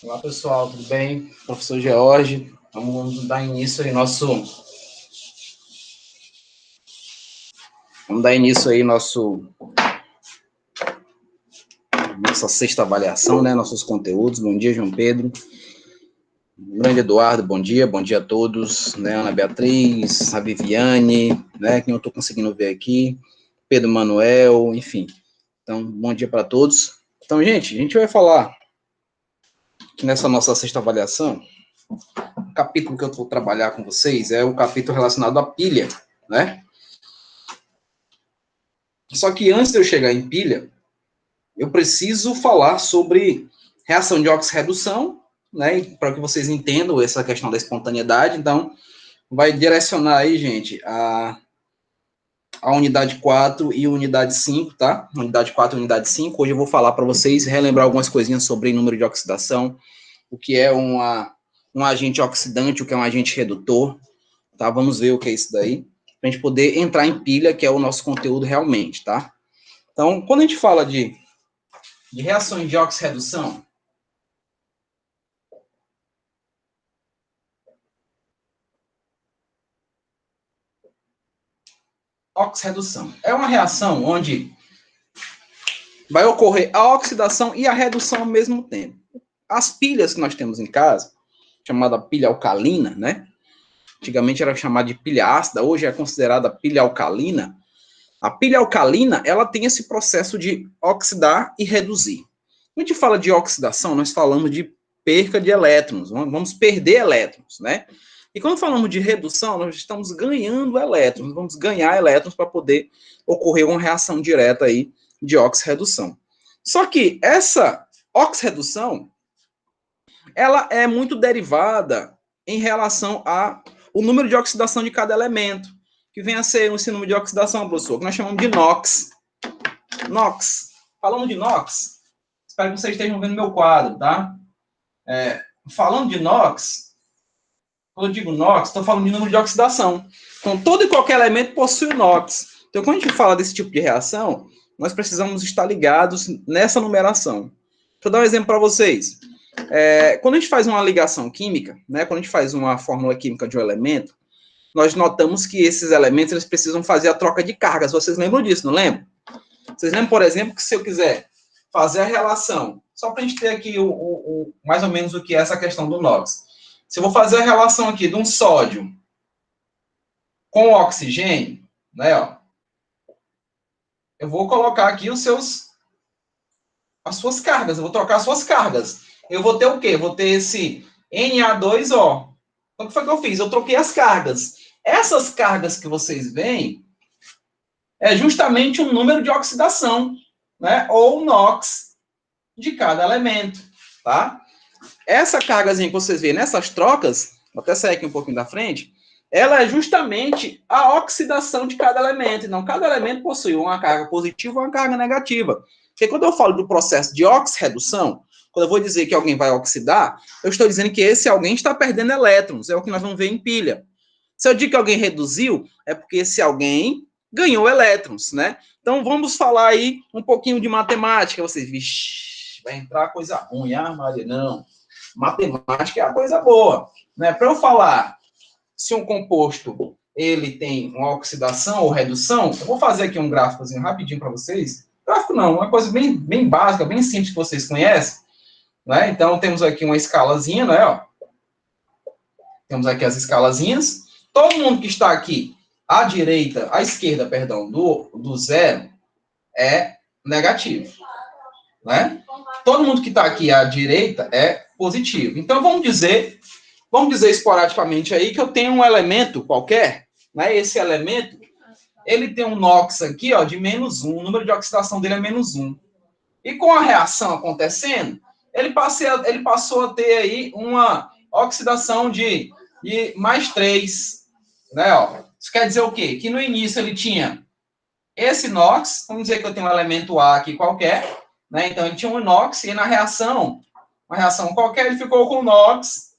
Olá, pessoal, tudo bem? Professor George, vamos dar início aí nossa sexta avaliação, né? Nossos conteúdos. Bom dia, João Pedro. Grande Eduardo, bom dia a todos, né? Ana Beatriz, a Viviane, né? Quem eu estou conseguindo ver aqui, Pedro Manuel, enfim. Então, bom dia para todos. Então, gente, a gente vai falar nessa nossa sexta avaliação. O capítulo que eu vou trabalhar com vocês é o capítulo relacionado à pilha, né? Só que antes de eu chegar em pilha, eu preciso falar sobre reação de oxirredução, né? Para que vocês entendam essa questão da espontaneidade. Então, vai direcionar aí, gente, a unidade 4 e unidade 5, tá? Unidade 4 e unidade 5. Hoje eu vou falar para vocês, relembrar algumas coisinhas sobre número de oxidação, o que é um agente oxidante, o que é um agente redutor, tá? Vamos ver o que é isso daí, para a gente poder entrar em pilha, que é o nosso conteúdo realmente, tá? Então, quando a gente fala de reações de oxirredução, oxirredução é uma reação onde vai ocorrer a oxidação e a redução ao mesmo tempo. As pilhas que nós temos em casa, chamada pilha alcalina, né? Antigamente era chamada de pilha ácida, hoje é considerada pilha alcalina. A pilha alcalina, ela tem esse processo de oxidar e reduzir. Quando a gente fala de oxidação, nós falamos de perca de elétrons, vamos perder elétrons, né? E quando falamos de redução, nós estamos ganhando elétrons, vamos ganhar elétrons para poder ocorrer uma reação direta aí de oxirredução. Só que essa oxirredução, ela é muito derivada em relação ao número de oxidação de cada elemento, que vem a ser esse número de oxidação, professor, que nós chamamos de NOx. NOx. Falando de NOx, espero que vocês estejam vendo meu quadro, tá? Falando de NOx, quando eu digo NOx, estou falando de número de oxidação. Então, todo e qualquer elemento possui NOx. Então, quando a gente fala desse tipo de reação, nós precisamos estar ligados nessa numeração. Deixa eu dar um exemplo para vocês. Quando a gente faz uma ligação química, né, quando a gente faz uma fórmula química de um elemento, nós notamos que esses elementos eles precisam fazer a troca de cargas. Vocês lembram disso, não lembram? Vocês lembram, por exemplo, que se eu quiser fazer a relação, só para a gente ter aqui mais ou menos o que é essa questão do NOx. Se eu vou fazer a relação aqui de um sódio com oxigênio, né, ó, eu vvou colocar aqui as suas cargas, eu vou trocar as suas cargas. Eu vou ter o quê? Eu vou ter esse Na2O. Então, o que foi que eu fiz? Eu troquei as cargas. Essas cargas que vocês veem é justamente o número de oxidação, né? Ou NOx de cada elemento, tá? Essa cargazinha que vocês veem nessas trocas, vou até sair aqui um pouquinho da frente, ela é justamente a oxidação de cada elemento. Então, cada elemento possui uma carga positiva ou uma carga negativa. Porque quando eu falo do processo de oxirredução, quando eu vou dizer que alguém vai oxidar, eu estou dizendo que esse alguém está perdendo elétrons. É o que nós vamos ver em pilha. Se eu digo que alguém reduziu, é porque esse alguém ganhou elétrons, né? Então, vamos falar aí um pouquinho de matemática. Vocês, vixi, vai entrar coisa ruim. Ah, Maria, não. Matemática é a coisa boa, né? Para eu falar se um composto ele tem uma oxidação ou redução, eu vou fazer aqui um gráficozinho rapidinho para vocês. Gráfico não, uma coisa bem básica, bem simples que vocês conhecem, né? Então, temos aqui uma escalazinha, né? Ó. Temos aqui as escalazinhas. Todo mundo que está aqui à esquerda, perdão, do zero é negativo, né? Todo mundo que está aqui à direita é positivo. Então, vamos dizer esporadicamente aí que eu tenho um elemento qualquer, né? Esse elemento, ele tem um NOx aqui, ó, de -1, o número de oxidação dele é -1. E com a reação acontecendo, ele passou a ter aí uma oxidação de +3, né? Ó. Isso quer dizer o quê? Que no início ele tinha esse NOx, vamos dizer que eu tenho um elemento A aqui qualquer, né? Então ele tinha um NOx e na reação, uma reação qualquer, ele ficou com o NOx,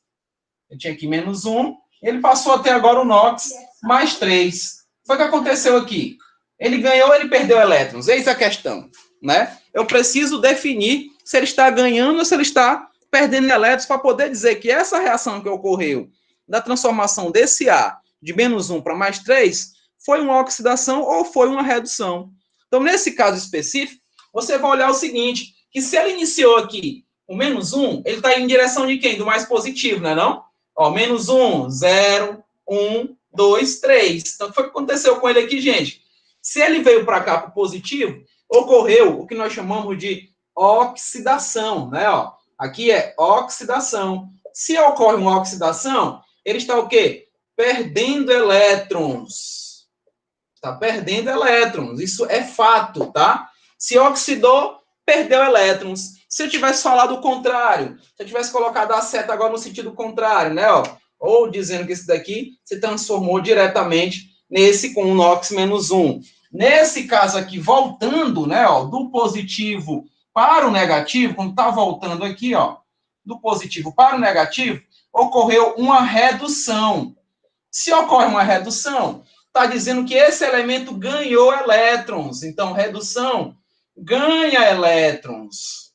eu tinha aqui -1, ele passou a ter agora o NOx +3. Foi o que aconteceu aqui. Ele ganhou, ele perdeu elétrons. Eis a questão, né? eu preciso definir se ele está ganhando ou se ele está perdendo elétrons para poder dizer que essa reação que ocorreu da transformação desse A de -1 para +3 foi uma oxidação ou foi uma redução. Então, nesse caso específico, você vai olhar o seguinte, que se ele iniciou aqui com -1, ele está em direção de quem? Do mais positivo, não é não? Ó, -1, 0, 1, 2, 3. Então, o que foi que aconteceu com ele aqui, gente? Se ele veio para cá para o positivo, ocorreu o que nós chamamos de oxidação, né? Ó, aqui é oxidação. Se ocorre uma oxidação, ele está o quê? Perdendo elétrons. Está perdendo elétrons. Isso é fato, tá? Se oxidou, perdeu elétrons. Se eu tivesse falado o contrário, se eu tivesse colocado a seta agora no sentido contrário, né? Ó, ou dizendo que esse daqui se transformou diretamente nesse com o NOx -1. Nesse caso aqui, voltando, né, ó, do positivo para o negativo, quando está voltando aqui, ó, do positivo para o negativo, ocorreu uma redução. Se ocorre uma redução, está dizendo que esse elemento ganhou elétrons. Então, redução ganha elétrons.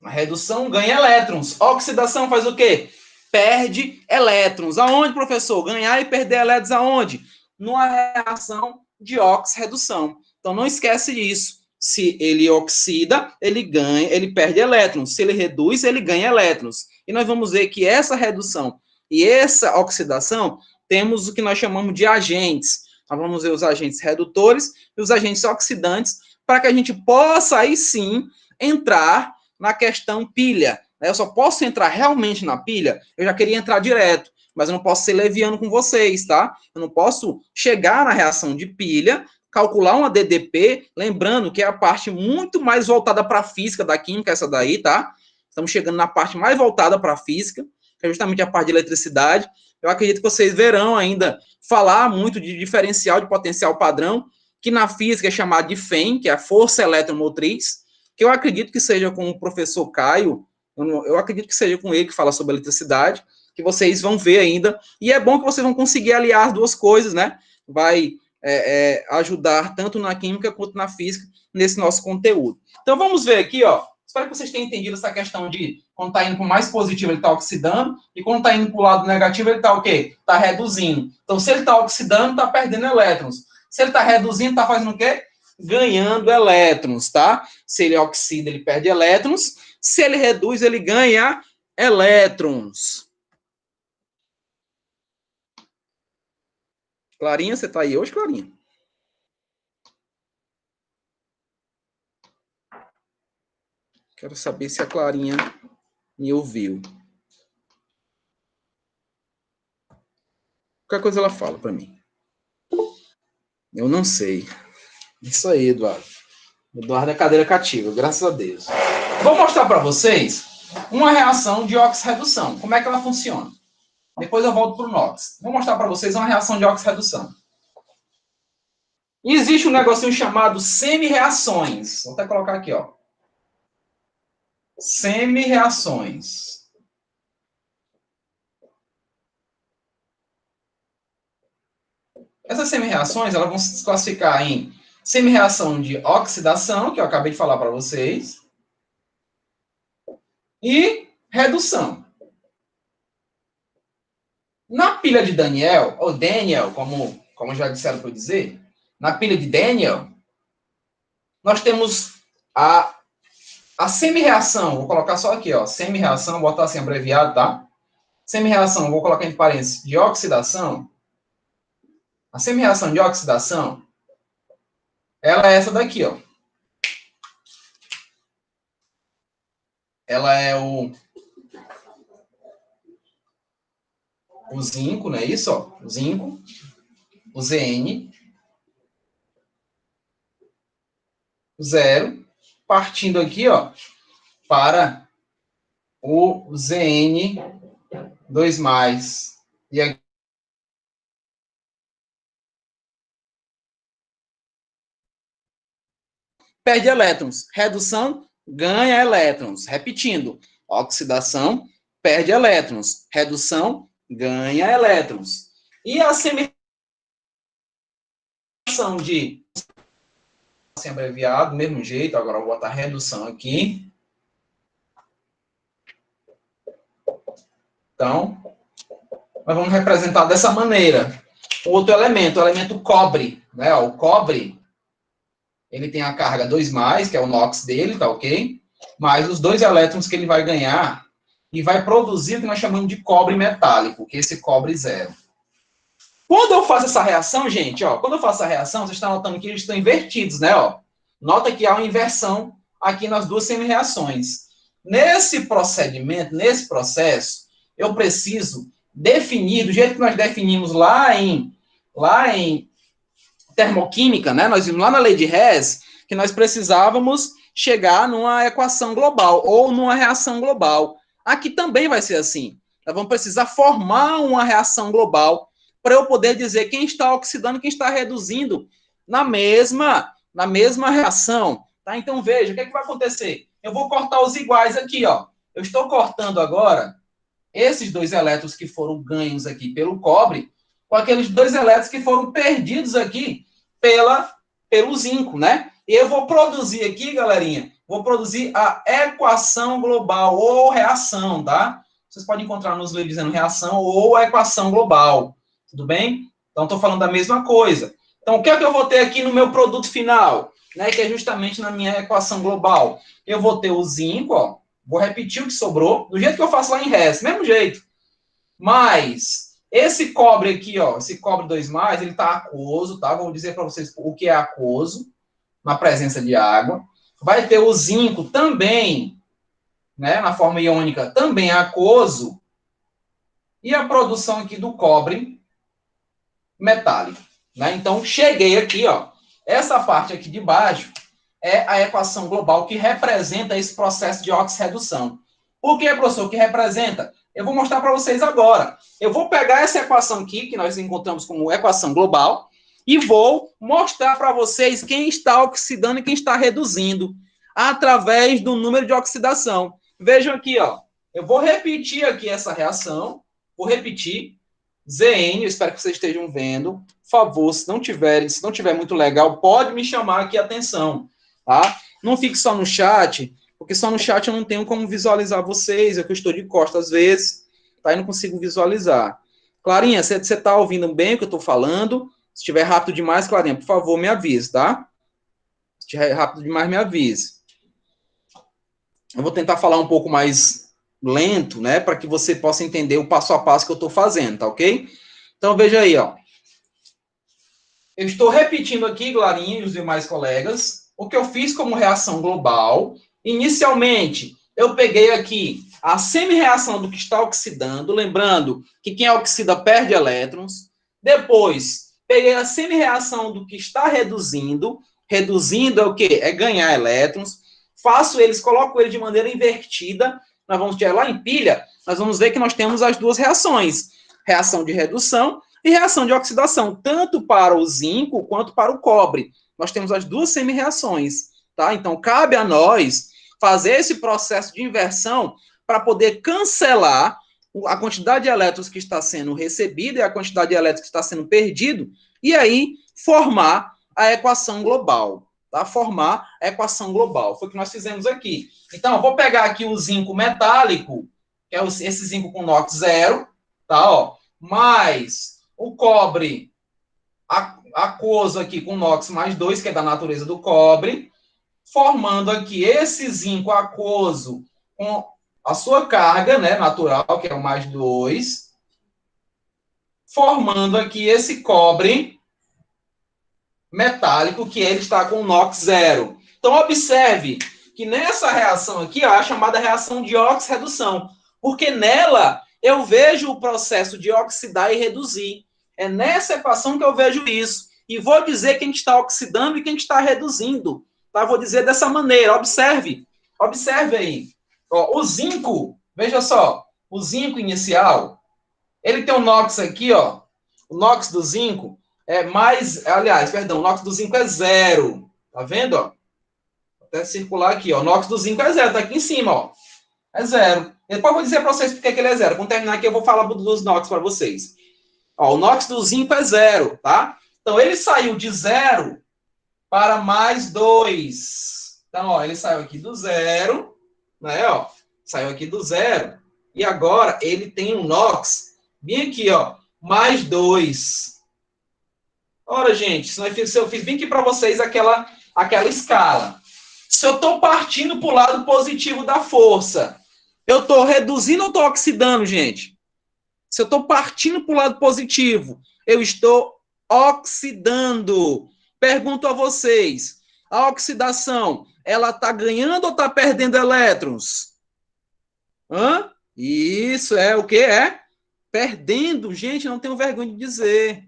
A redução ganha elétrons. Oxidação faz o quê? Perde elétrons. Aonde, professor? Ganhar e perder elétrons aonde? Numa reação de oxirredução. Então, não esquece disso. Se ele oxida, ele ganha, ele perde elétrons. Se ele reduz, ele ganha elétrons. E nós vamos ver que essa redução e essa oxidação, temos o que nós chamamos de agentes. Nós vamos ver os agentes redutores e os agentes oxidantes, para que a gente possa, aí sim, entrar na questão pilha. Eu só posso entrar realmente na pilha, eu já queria entrar direto, mas eu não posso ser leviano com vocês, tá? Eu não posso chegar na reação de pilha, calcular uma DDP, lembrando que é a parte muito mais voltada para a física da química, essa daí, tá? Estamos chegando na parte mais voltada para a física, que é justamente a parte de eletricidade. Eu acredito que vocês verão ainda falar muito de diferencial de potencial padrão, que na física é chamado de FEM, que é a força eletromotriz, que eu acredito que seja com o professor Caio, eu acredito que seja com ele que fala sobre eletricidade, que vocês vão ver ainda, e é bom que vocês vão conseguir aliar as duas coisas, né? Vai ajudar tanto na química quanto na física nesse nosso conteúdo. Então, vamos ver aqui, ó. Espero que vocês tenham entendido essa questão de quando está indo para o mais positivo, ele está oxidando, e quando está indo para o lado negativo, ele está o quê? Está reduzindo. Então, se ele está oxidando, está perdendo elétrons. Se ele está reduzindo, está fazendo o quê? Ganhando elétrons, tá? Se ele oxida, ele perde elétrons. Se ele reduz, ele ganha elétrons. Clarinha, você está aí hoje, Clarinha? Quero saber se a Clarinha me ouviu. Qualquer coisa ela fala para mim. Eu não sei. Isso aí, Eduardo. Eduardo é cadeira cativa, graças a Deus. Vou mostrar para vocês uma reação de oxirredução. Como é que ela funciona? Depois eu volto para o NOx. Vou mostrar para vocês uma reação de oxirredução. E existe um negocinho chamado semi-reações. Vou até colocar aqui, ó. Semi-reações. Essas semi-reações, elas vão se classificar em semi-reação de oxidação, que eu acabei de falar para vocês, e redução. Na pilha de Daniel, ou Daniel, como já disseram para eu dizer, na pilha de Daniel, nós temos a semi-reação, vou colocar só aqui, ó, semi-reação, vou botar assim abreviado, tá? Semi-reação, vou colocar entre parênteses, de oxidação. A semi-reação de oxidação, ela é essa daqui, ó. Ela é o zinco, não é isso? Ó? O zinco, o Zn, o 0, partindo aqui, ó, para o Zn 2+. E aqui perde elétrons. Redução, ganha elétrons. Repetindo, oxidação, perde elétrons. Redução, ganha elétrons. E a semi-reação de assim abreviado, do mesmo jeito. Agora eu vou botar redução aqui. Então, nós vamos representar dessa maneira. O outro elemento, o elemento cobre, né? O cobre, ele tem a carga 2+, que é o NOx dele, tá ok? Mais os 2 elétrons que ele vai ganhar e vai produzir o que nós chamamos de cobre metálico, que é esse cobre 0. Quando eu faço essa reação, gente, ó, quando eu faço essa reação, vocês estão notando que eles estão invertidos, né? Ó. Nota que há uma inversão aqui nas duas semi-reações. Nesse procedimento, nesse processo, eu preciso definir, do jeito que nós definimos lá em termoquímica, né? Nós vimos lá na lei de Hess que nós precisávamos chegar numa equação global ou numa reação global. Aqui também vai ser assim. Nós vamos precisar formar uma reação global para eu poder dizer quem está oxidando e quem está reduzindo na mesma reação. Tá? Então, veja, o que, é que vai acontecer? Eu vou cortar os iguais aqui, ó. Eu estou cortando agora esses 2 elétrons que foram ganhos aqui pelo cobre com aqueles 2 elétrons que foram perdidos aqui pelo zinco, né? E eu vou produzir aqui, galerinha, vou produzir a equação global ou reação, tá? Vocês podem encontrar nos livros dizendo reação ou a equação global. Tudo bem? Então, estou falando da mesma coisa. Então, o que é que eu vou ter aqui no meu produto final? Né, que é justamente na minha equação global. Eu vou ter o zinco, ó. Vou repetir o que sobrou, do jeito que eu faço lá em Hess, mesmo jeito. Mas, esse cobre aqui, ó, esse cobre 2+, ele está aquoso, tá? Vou dizer para vocês o que é aquoso, na presença de água. Vai ter o zinco também, né, na forma iônica, também aquoso. E a produção aqui do cobre metálico, né? Então, cheguei aqui, ó. Essa parte aqui de baixo é a equação global que representa esse processo de oxirredução. Por que, professor, que representa? Eu vou mostrar para vocês agora. Eu vou pegar essa equação aqui, que nós encontramos como equação global, e vou mostrar para vocês quem está oxidando e quem está reduzindo, através do número de oxidação. Vejam aqui, ó. Eu vou repetir aqui essa reação. Vou repetir. ZN, eu espero que vocês estejam vendo. Por favor, se não tiver muito legal, pode me chamar aqui a atenção, tá? Não fique só no chat, porque só no chat eu não tenho como visualizar vocês, é que eu estou de costas às vezes, tá? E não consigo visualizar. Clarinha, você está ouvindo bem o que eu estou falando? Se estiver rápido demais, Clarinha, por favor, me avise, tá? Se estiver rápido demais, me avise. Eu vou tentar falar um pouco mais lento, né, para que você possa entender o passo a passo que eu estou fazendo, tá ok? Então, veja aí, ó. Eu estou repetindo aqui, Clarinha e os demais colegas, o que eu fiz como reação global. Inicialmente, eu peguei aqui a semi-reação do que está oxidando, lembrando que quem oxida perde elétrons. Depois, peguei a semi-reação do que está reduzindo. Reduzindo é o quê? É ganhar elétrons. Faço eles, coloco eles de maneira invertida. Nós vamos ter lá em pilha, nós vamos ver que nós temos as duas reações. Reação de redução e reação de oxidação, tanto para o zinco quanto para o cobre. Nós temos as duas semi-reações, tá? Então, cabe a nós fazer esse processo de inversão para poder cancelar a quantidade de elétrons que está sendo recebida e a quantidade de elétrons que está sendo perdido, e aí formar a equação global, tá? Formar a equação global. Foi o que nós fizemos aqui. Então, eu vou pegar aqui o zinco metálico, que é esse zinco com NOx 0, tá? Ó, mais o cobre aquoso aqui com NOx mais 2, que é da natureza do cobre, formando aqui esse zinco aquoso com a sua carga, né, natural, que é o mais 2, formando aqui esse cobre metálico, que ele está com NOx 0. Então, observe que nessa reação aqui, ó, é a chamada reação de oxirredução, porque nela eu vejo o processo de oxidar e reduzir. É nessa equação que eu vejo isso. E vou dizer quem está oxidando e quem está reduzindo. Tá? Vou dizer dessa maneira. Observe. Observe aí. Ó, o zinco, veja só. O zinco inicial, ele tem um NOx aqui, ó. O NOx do zinco é mais... Aliás, perdão, o NOx do zinco é 0. Tá vendo, ó? Vou até circular aqui, ó. O NOx do zinco é 0. Tá aqui em cima, ó. É 0. Depois eu vou dizer para vocês porque que ele é 0. Quando terminar aqui, eu vou falar dos NOx para vocês. Ó, o NOx do zinco é 0, tá? Então, ele saiu de 0 para mais 2. Então, ó, ele saiu aqui do zero, né, ó, saiu aqui do zero, e agora ele tem um NOx, bem aqui, ó, mais 2. Ora, gente, se eu fiz bem aqui para vocês aquela escala. Se eu estou partindo para o lado positivo da força, eu estou reduzindo ou estou oxidando, gente? Se eu estou partindo para o lado positivo, eu estou oxidando. Pergunto a vocês, a oxidação, ela está ganhando ou está perdendo elétrons? Hã? Isso é o que? É perdendo. Gente, não tenho vergonha de dizer.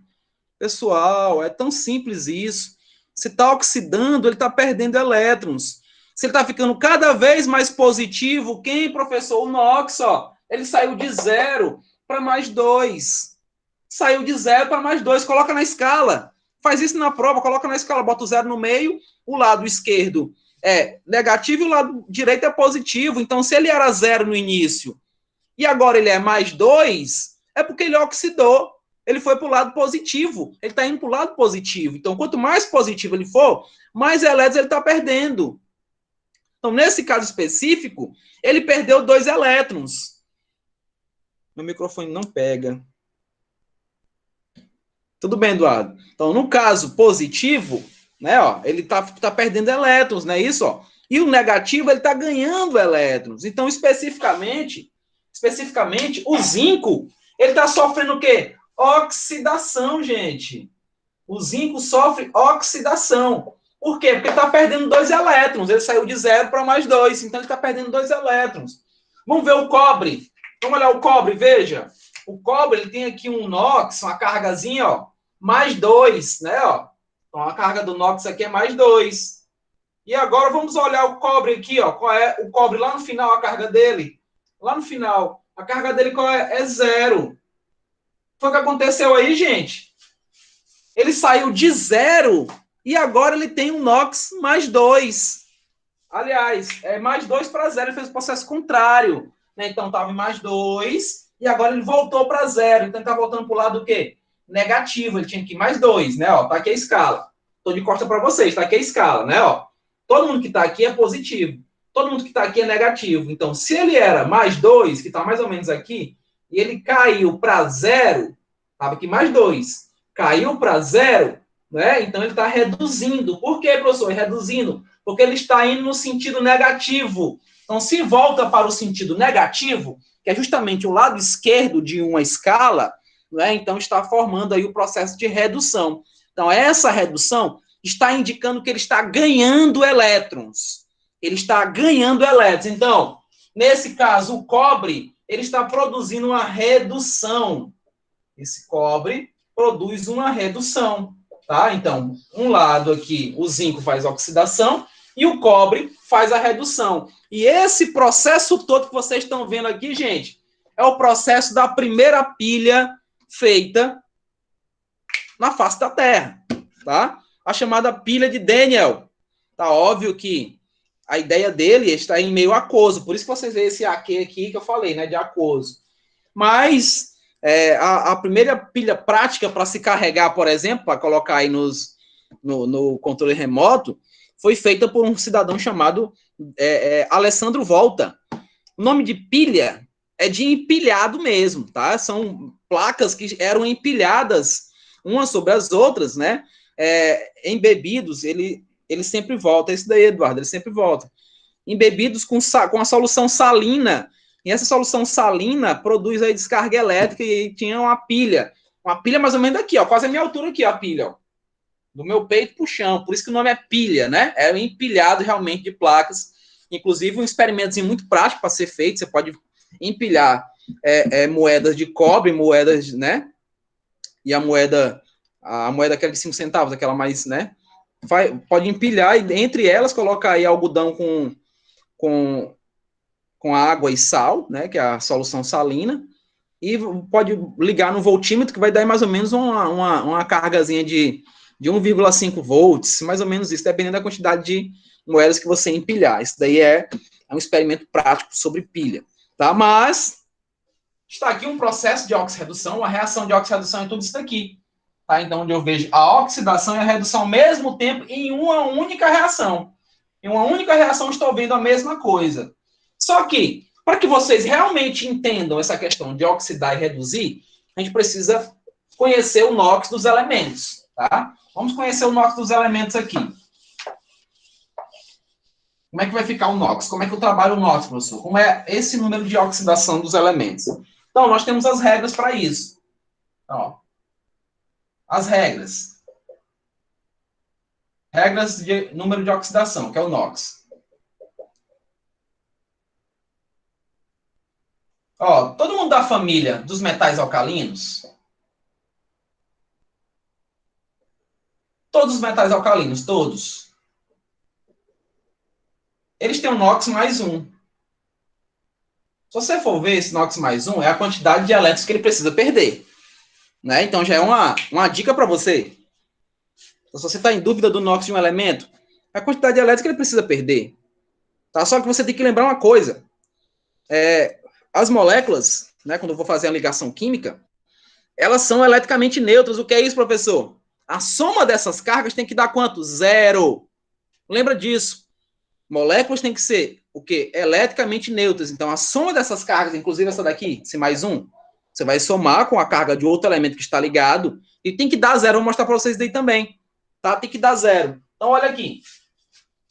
Pessoal, é tão simples isso. Se está oxidando, ele está perdendo elétrons. Se ele está ficando cada vez mais positivo, quem, professor? O NOx, ó, ele saiu de 0 para mais 2. Saiu de 0 para mais 2. Coloca na escala. Faz isso na prova, coloca na escala, bota o 0 no meio, o lado esquerdo é negativo e o lado direito é positivo. Então, se ele era 0 no início e agora ele é mais 2, é porque ele oxidou. Ele foi para o lado positivo. Ele está indo para o lado positivo. Então, quanto mais positivo ele for, mais elétrons ele está perdendo. Então, nesse caso específico, ele perdeu 2 elétrons. Meu microfone não pega. Tudo bem, Eduardo. Então, no caso positivo, né, ó, ele tá perdendo elétrons, não é isso? Ó? E o negativo, ele está ganhando elétrons. Então, especificamente, o zinco, ele está sofrendo o quê? Oxidação, gente. O zinco sofre oxidação. Por quê? Porque ele está perdendo 2 elétrons. Ele saiu de 0 para mais 2. Então, ele está perdendo 2 elétrons. Vamos ver o cobre. Vamos olhar o cobre, veja. O cobre, ele tem aqui um NOx, uma cargazinha, ó, mais 2, né, ó. Então, a carga do NOx aqui é mais 2. E agora, vamos olhar o cobre aqui, ó. Qual é o cobre lá no final, a carga dele? Lá no final, a carga dele qual é? É 0. Foi o que aconteceu aí, gente. Ele saiu de 0 e agora ele tem um NOx mais 2. Aliás, é mais 2 para 0. Ele fez o processo contrário. Né? Então, estava em mais 2 e agora ele voltou para 0. Então, ele está voltando para o lado do quê? Negativo. Ele tinha que ir mais 2, né? Ó, tá aqui a escala. Estou de costa para vocês. Tá aqui a escala, né? Ó, todo mundo que está aqui é positivo. Todo mundo que está aqui é negativo. Então, se ele era mais 2, que está mais ou menos aqui, e ele caiu para 0, estava aqui mais 2, caiu para 0, né? Então ele está reduzindo. Por que, professor? Reduzindo? Porque ele está indo no sentido negativo. Então, se volta para o sentido negativo, que é justamente o lado esquerdo de uma escala, né? Então está formando aí o processo de redução. Então, essa redução está indicando que ele está ganhando elétrons. Ele está ganhando elétrons. Então, nesse caso, o cobre, ele está produzindo uma redução. Esse cobre produz uma redução, tá? Então, um lado aqui, o zinco faz a oxidação e o cobre faz a redução. E esse processo todo que vocês estão vendo aqui, gente, é o processo da primeira pilha feita na face da Terra, tá? A chamada pilha de Daniel. Tá óbvio que a ideia dele está em meio aquoso, por isso que vocês veem esse AQ aqui que eu falei, né, de aquoso. Mas a primeira pilha prática para se carregar, por exemplo, para colocar aí no controle remoto, foi feita por um cidadão chamado Alessandro Volta. O nome de pilha é de empilhado mesmo, tá? São placas que eram empilhadas umas sobre as outras, né? Embebidos, ele sempre volta. Esse daí, Eduardo, ele sempre volta. Embebidos com a solução salina. E essa solução salina produz aí descarga elétrica e tinha uma pilha mais ou menos aqui, ó, quase a minha altura aqui, ó, a pilha, ó, do meu peito pro chão. Por isso que o nome é pilha, né? É um empilhado realmente de placas. Inclusive, um experimentozinho muito prático para ser feito. Você pode empilhar moedas de cobre, moedas, né? E a moeda aquela de 5 centavos, aquela mais, né? Pode empilhar e entre elas coloca aí algodão com água e sal, né, que é a solução salina, e pode ligar no voltímetro, que vai dar mais ou menos uma cargazinha de 1,5 volts, mais ou menos isso, dependendo da quantidade de moedas que você empilhar. Isso daí é um experimento prático sobre pilha, tá? Mas está aqui um processo de oxirredução, uma reação de oxirredução é tudo isso daqui. Tá? Então, onde eu vejo a oxidação e a redução ao mesmo tempo em uma única reação. Em uma única reação, estou vendo a mesma coisa. Só que, para que vocês realmente entendam essa questão de oxidar e reduzir, a gente precisa conhecer o NOx dos elementos. Tá? Vamos conhecer o NOx dos elementos aqui. Como é que vai ficar o NOx? Como é que eu trabalho o NOx, professor? Como é esse número de oxidação dos elementos? Então, nós temos as regras para isso. Ó, as regras. Regras de número de oxidação, que é o NOx. Ó, todo mundo da família dos metais alcalinos? Todos os metais alcalinos, todos. Eles têm um NOx mais 1. Se você for ver esse NOx mais 1, é a quantidade de elétrons que ele precisa perder. Né? Então, já é uma dica para você. Então, se você está em dúvida do NOx de um elemento, é a quantidade de elétrons que ele precisa perder. Tá? Só que você tem que lembrar uma coisa. As moléculas, né, quando eu vou fazer a ligação química, elas são eletricamente neutras. O que é isso, professor? A soma dessas cargas tem que dar quanto? 0. Lembra disso. Moléculas têm que ser o quê? Eletricamente neutras. Então, a soma dessas cargas, inclusive essa daqui, esse mais 1, você vai somar com a carga de outro elemento que está ligado e tem que dar 0. Vou mostrar para vocês daí também. Tá? Tem que dar 0. Então, olha aqui.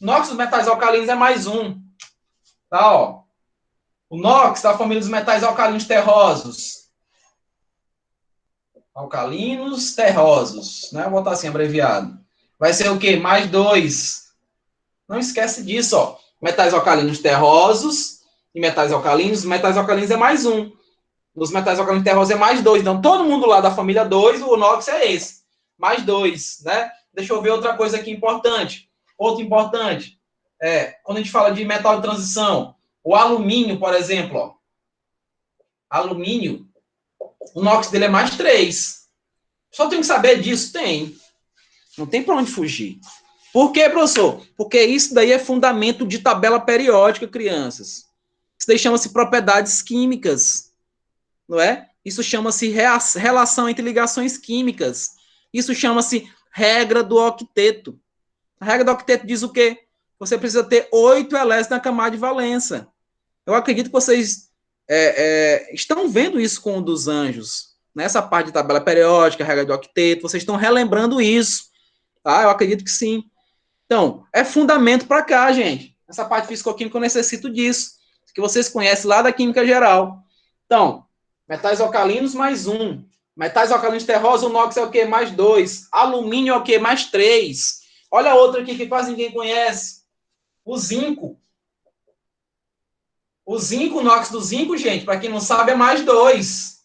NOx dos metais alcalinos é mais 1. Tá, ó. O NOx da família dos metais alcalinos terrosos. Alcalinos terrosos. Né? Vou botar assim, abreviado. Vai ser o quê? Mais 2. Não esquece disso, ó. Metais alcalinos terrosos e metais alcalinos. Metais alcalinos é mais 1. Nos metais alcalinos terrosos é mais 2. Então, todo mundo lá da família 2, o NOx é esse. Mais 2, né? Deixa eu ver outra coisa aqui importante. Outro importante. Quando a gente fala de metal de transição, o alumínio, por exemplo, ó. Alumínio, o NOx dele é mais 3. Só tem que saber disso? Tem. Não tem para onde fugir. Por quê, professor? Porque isso daí é fundamento de tabela periódica, crianças. Isso daí chama-se propriedades químicas, não é? Isso chama-se relação entre ligações químicas. Isso chama-se regra do octeto. A regra do octeto diz o quê? Você precisa ter 8 elétrons na camada de valência. Eu acredito que vocês estão vendo isso com o dos anjos. Nessa parte de tabela periódica, regra do octeto, vocês estão relembrando isso. Tá? Eu acredito que sim. Então, é fundamento para cá, gente. Essa parte físico-química eu necessito disso, que vocês conhecem lá da química geral. Então, metais alcalinos mais 1. Metais alcalinos terrosos, o NOx é o quê? Mais 2. Alumínio é o quê? Mais 3. Olha outra aqui que quase ninguém conhece. O zinco. O zinco, o NOx do zinco, gente, para quem não sabe, é mais 2.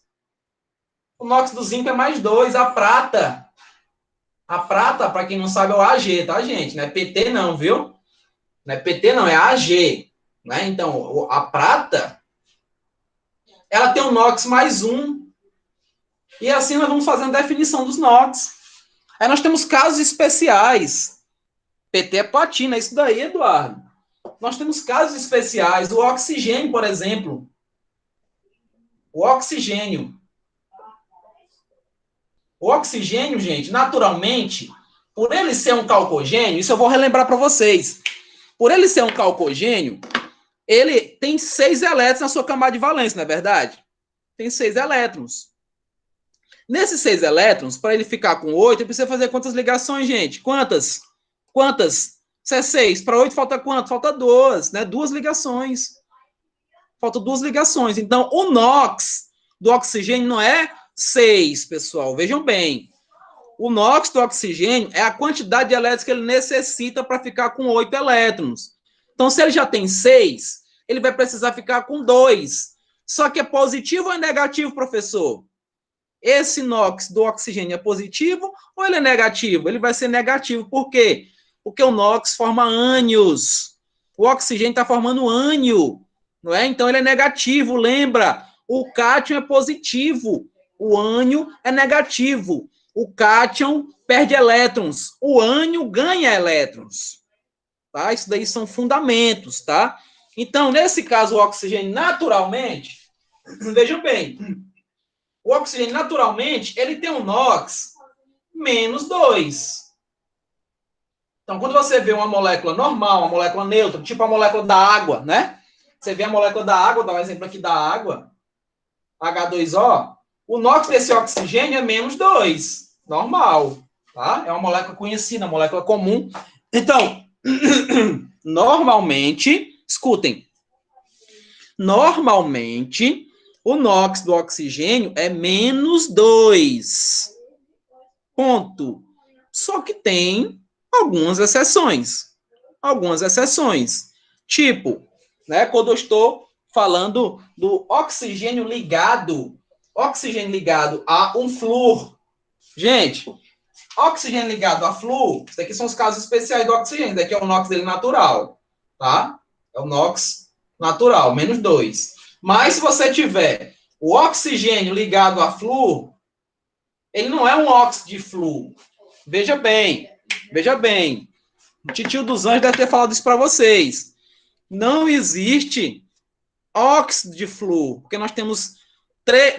O NOx do zinco é mais 2. A prata. A prata, para quem não sabe, é o AG, tá, gente? Não é PT não, viu? Não é PT não, é AG. Né? Então, a prata, ela tem um NOx mais 1. E assim nós vamos fazendo a definição dos NOx. Aí nós temos casos especiais. PT é platina, é isso daí, Eduardo. Nós temos casos especiais. O oxigênio, por exemplo. O oxigênio. O oxigênio, gente, naturalmente, por ele ser um calcogênio, isso eu vou relembrar para vocês. Por ele ser um calcogênio, ele tem 6 elétrons na sua camada de valência, não é verdade? Tem 6 elétrons. Nesses 6 elétrons, para ele ficar com 8, ele precisa fazer quantas ligações, gente? Quantas? Se é 6, para 8 falta quanto? Falta 2, né? 2 ligações. Faltam 2 ligações. Então, o NOx do oxigênio não é 6, pessoal. Vejam bem. O NOx do oxigênio é a quantidade de elétrons que ele necessita para ficar com 8 elétrons. Então, se ele já tem 6, ele vai precisar ficar com 2. Só que é positivo ou é negativo, professor? Esse NOx do oxigênio é positivo ou ele é negativo? Ele vai ser negativo. Por quê? Porque o NOx forma ânions. O oxigênio está formando ânio, não é? Então ele é negativo. Lembra? O cátion é positivo. O ânion é negativo. O cátion perde elétrons. O ânion ganha elétrons. Tá? Isso daí são fundamentos, tá? Então, nesse caso, o oxigênio naturalmente, vejam bem, o oxigênio naturalmente, ele tem um NOx menos 2. Então, quando você vê uma molécula normal, uma molécula neutra, tipo a molécula da água, né? Você vê a molécula da água, vou dar um exemplo aqui da água, H2O, o NOx desse oxigênio é menos 2, normal, tá? É uma molécula conhecida, uma molécula comum. Então, normalmente, escutem, normalmente, o NOx do oxigênio é menos 2. Ponto. Só que tem algumas exceções. Algumas exceções. Tipo, né, quando eu estou falando do oxigênio ligado a um flúor. Gente, oxigênio ligado a flúor, isso aqui são os casos especiais do oxigênio, daqui é o NOx dele natural, tá? É o NOx natural, menos 2. Mas se você tiver o oxigênio ligado a flúor, ele não é um óxido de flúor. Veja bem, veja bem. O titio dos anjos deve ter falado isso para vocês. Não existe óxido de flúor, porque nós temos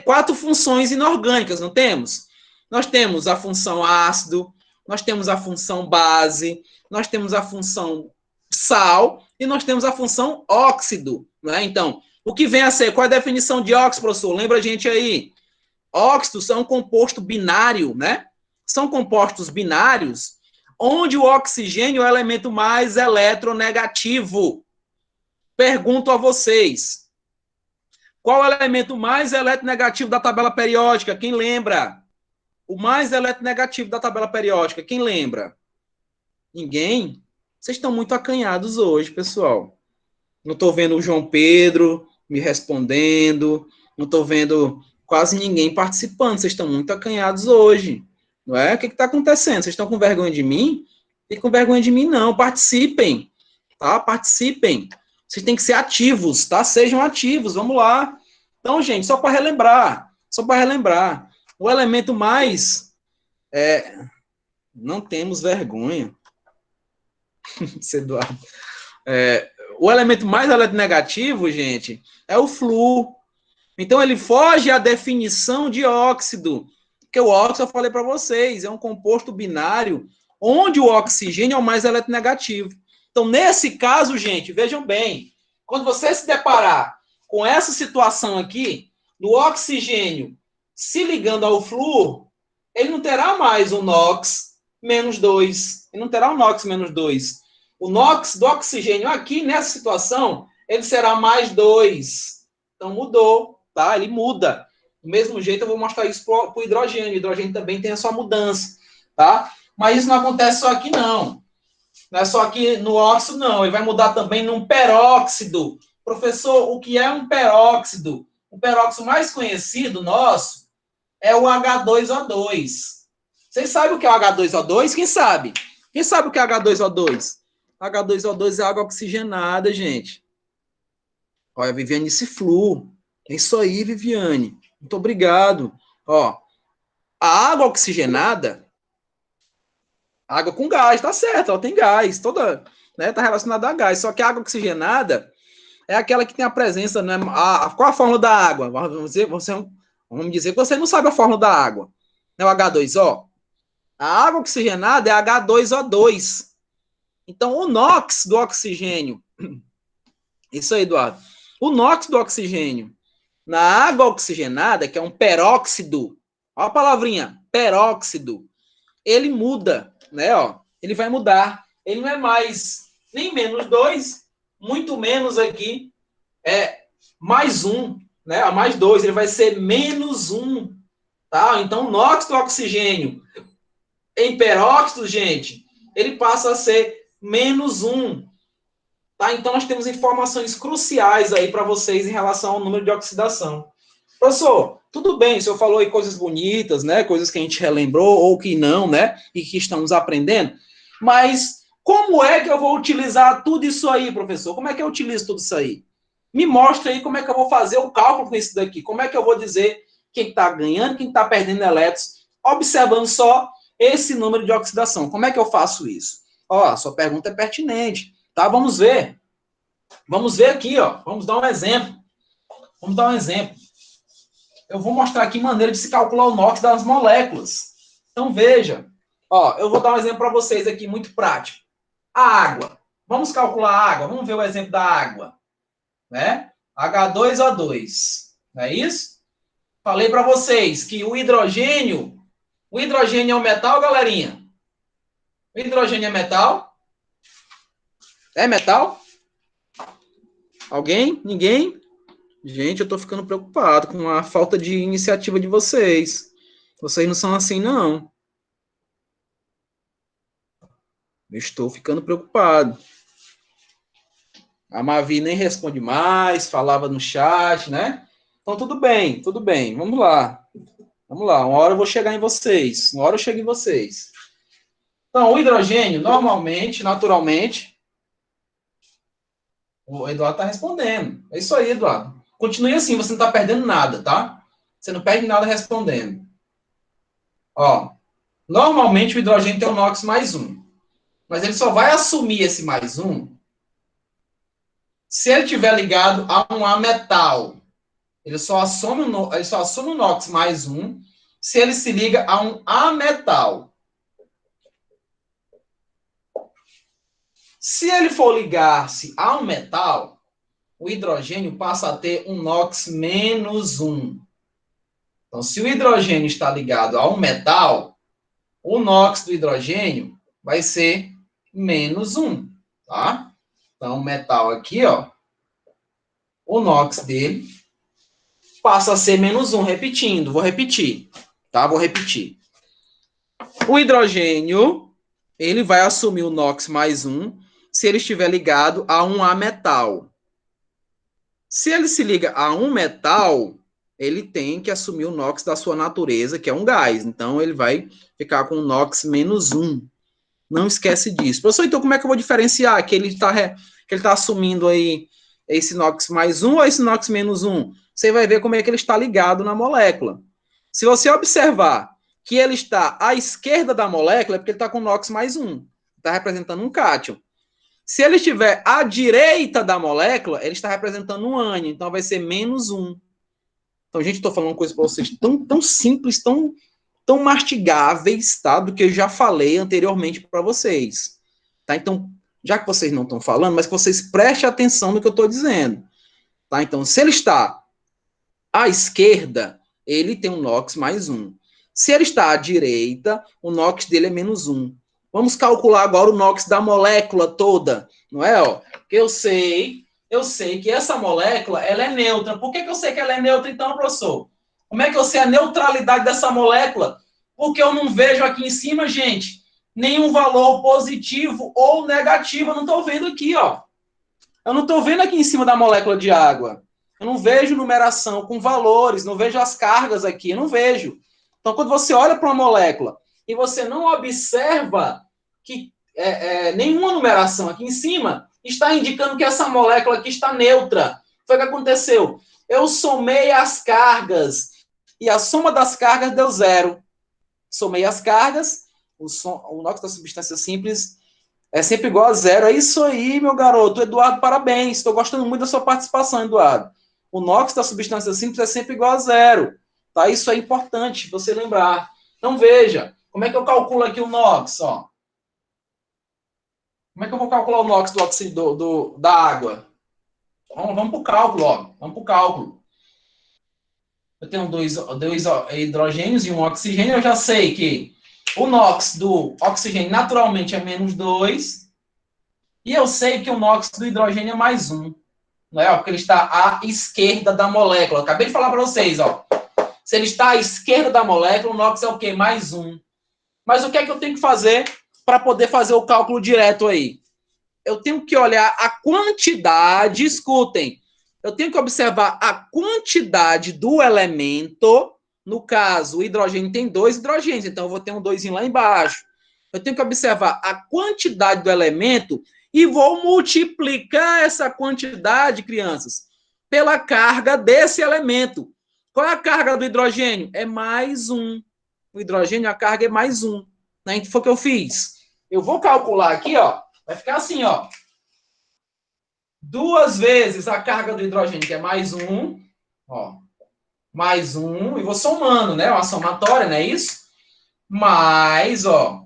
4 funções inorgânicas, não temos? Nós temos a função ácido, nós temos a função base, nós temos a função sal e nós temos a função óxido. Né? Então, o que vem a ser? Qual é a definição de óxido, professor? Lembra a gente aí? Óxidos são um composto binário, né? São compostos binários onde o oxigênio é o elemento mais eletronegativo. Pergunto a vocês, qual é o elemento mais eletronegativo da tabela periódica? Quem lembra? O mais eletronegativo da tabela periódica, quem lembra? Ninguém? Vocês estão muito acanhados hoje, pessoal. Não estou vendo o João Pedro me respondendo, não estou vendo quase ninguém participando. Vocês estão muito acanhados hoje. Não é? O que está acontecendo? Vocês estão com vergonha de mim? Não fiquem com vergonha de mim, não. Participem. Tá? Participem. Vocês têm que ser ativos, tá? Sejam ativos. Vamos lá. Então, gente, só para relembrar. Só para relembrar. O elemento mais... não temos vergonha. Eduardo. O elemento mais eletronegativo, gente, é o flúor. Então, ele foge à definição de óxido. Porque o óxido, eu falei para vocês, é um composto binário onde o oxigênio é o mais eletronegativo. Então, nesse caso, gente, vejam bem, quando você se deparar com essa situação aqui, do oxigênio se ligando ao flúor, ele não terá mais o NOx menos 2. Ele não terá o NOx menos 2. O NOx do oxigênio aqui, nessa situação, ele será mais 2. Então, mudou, tá? Ele muda. Do mesmo jeito, eu vou mostrar isso para o hidrogênio. O hidrogênio também tem a sua mudança, tá? Mas isso não acontece só aqui, não. Não é só aqui no óxido, não. Ele vai mudar também num peróxido. Professor, o que é um peróxido? O peróxido mais conhecido nosso é o H2O2. Vocês sabem o que é o H2O2? Quem sabe? Quem sabe o que é H2O2? H2O2 é água oxigenada, gente. Olha, Viviane Ciflu. É isso aí, Viviane. Muito obrigado. Ó, a água oxigenada, água com gás, tá certo, ela tem gás, toda, né, tá relacionada a gás. Só que a água oxigenada é aquela que tem a presença, né, qual a fórmula da água? Vamos dizer que você não sabe a fórmula da água. É o H2O. A água oxigenada é H2O2. Então, o NOx do oxigênio, isso aí, Eduardo, o NOx do oxigênio na água oxigenada, que é um peróxido, olha a palavrinha, peróxido, ele muda, né, ó, ele vai mudar, ele não é mais nem menos 2, muito menos aqui, mais 1, né, a mais 2, ele vai ser menos 1, tá? Então, o NOx do oxigênio em peróxido, gente, ele passa a ser menos 1. Tá? Então, nós temos informações cruciais aí para vocês em relação ao número de oxidação. Professor, tudo bem, o senhor falou aí coisas bonitas, né? Coisas que a gente relembrou ou que não, né? E que estamos aprendendo. Mas como é que eu vou utilizar tudo isso aí, professor? Como é que eu utilizo tudo isso aí? Me mostra aí como é que eu vou fazer o cálculo com isso daqui. Como é que eu vou dizer quem está ganhando, quem está perdendo elétrons, observando só esse número de oxidação. Como é que eu faço isso? Ó, a sua pergunta é pertinente, tá? Vamos ver. Vamos ver aqui, ó. Vamos dar um exemplo. Eu vou mostrar aqui maneira de se calcular o NOx das moléculas. Então, veja. Ó, eu vou dar um exemplo para vocês aqui, muito prático. A água. Vamos calcular a água. Vamos ver o exemplo da água. Né? H2O2. Não é isso? Falei para vocês que o hidrogênio é um metal, galerinha? O hidrogênio é metal? É metal? Alguém? Ninguém? Gente, eu tô ficando preocupado com a falta de iniciativa de vocês. Vocês não são assim, não. Eu estou ficando preocupado. A Mavi nem responde mais, falava no chat, né? Então, tudo bem, tudo bem. Vamos lá. Vamos lá. Uma hora eu vou chegar em vocês. Uma hora eu chego em vocês. Então, o hidrogênio, normalmente, naturalmente, o Eduardo está respondendo. É isso aí, Eduardo. Continue assim, você não está perdendo nada, tá? Você não perde nada respondendo. Ó, normalmente o hidrogênio tem um NOx mais um. Mas ele só vai assumir esse mais um se ele estiver ligado a um ametal. Ele só assume o NOx mais um se ele se liga a um ametal. Se ele for ligar-se a um metal, o hidrogênio passa a ter um NOx menos um. Então, se o hidrogênio está ligado a um metal, o NOx do hidrogênio vai ser menos um, tá? Então, o metal aqui, ó, o NOx dele passa a ser menos um, repetindo. Vou repetir, tá? Vou repetir. O hidrogênio, ele vai assumir o NOx mais um se ele estiver ligado a um ametal. Se ele se liga a um metal, ele tem que assumir o NOx da sua natureza, que é um gás. Então, ele vai ficar com o NOx menos um. Não esquece disso. Professor, então como é que eu vou diferenciar que ele está assumindo aí esse NOx mais um ou esse NOx menos um? Você vai ver como é que ele está ligado na molécula. Se você observar que ele está à esquerda da molécula, é porque ele está com NOx mais um. Está representando um cátion. Se ele estiver à direita da molécula, ele está representando um ânion. Então vai ser menos um. Então, gente, estou falando uma coisa para vocês tão simples, tão mastigáveis, tá? Do que eu já falei anteriormente para vocês. Tá? Então, já que vocês não estão falando, mas que vocês prestem atenção no que eu estou dizendo. Tá? Então, se ele está à esquerda, ele tem um NOx mais um. Se ele está à direita, o NOx dele é menos um. Vamos calcular agora o NOx da molécula toda, não é? Ó, porque eu sei que essa molécula ela é neutra. Por que eu sei que ela é neutra, então, professor? Como é que eu sei a neutralidade dessa molécula? Porque eu não vejo aqui em cima, gente, nenhum valor positivo ou negativo. Eu não estou vendo aqui, ó. Eu não estou vendo aqui em cima da molécula de água. Eu não vejo numeração com valores, não vejo as cargas aqui, eu não vejo. Então, quando você olha para uma molécula e você não observa que nenhuma numeração aqui em cima, está indicando que essa molécula aqui está neutra. Foi o que aconteceu. Eu somei as cargas e a soma das cargas deu zero. Somei as cargas, o NOx da substância simples é sempre igual a zero. É isso aí, meu garoto. Eduardo, parabéns. Estou gostando muito da sua participação, Eduardo. O NOx da substância simples é sempre igual a zero. Tá? Isso é importante você lembrar. Então, veja. Como é que eu calculo aqui o NOx? Ó? Como é que eu vou calcular o NOx da água? Vamos para o cálculo. Ó. Vamos para o cálculo. Eu tenho dois hidrogênios e um oxigênio. Eu já sei que o NOx do oxigênio naturalmente é menos 2. E eu sei que o NOx do hidrogênio é mais 1. Não é? Porque ele está à esquerda da molécula. Eu acabei de falar para vocês, ó. Se ele está à esquerda da molécula, o NOx é o quê? Mais 1. Mas o que é que eu tenho que fazer para poder fazer o cálculo direto aí? Eu tenho que olhar a quantidade, escutem, eu tenho que observar a quantidade do elemento. No caso, o hidrogênio tem 2 hidrogênios, então eu vou ter um 2 lá embaixo. Eu tenho que observar a quantidade do elemento e vou multiplicar essa quantidade, crianças, pela carga desse elemento. Qual é a carga do hidrogênio? É mais 1. O hidrogênio, a carga é mais 1. Né? Então, foi o que eu fiz. Eu vou calcular aqui, ó. Vai ficar assim, ó. 2 vezes a carga do hidrogênio, que é mais 1. Ó. Mais 1. E vou somando, né? Uma somatória, não é isso? mais, ó,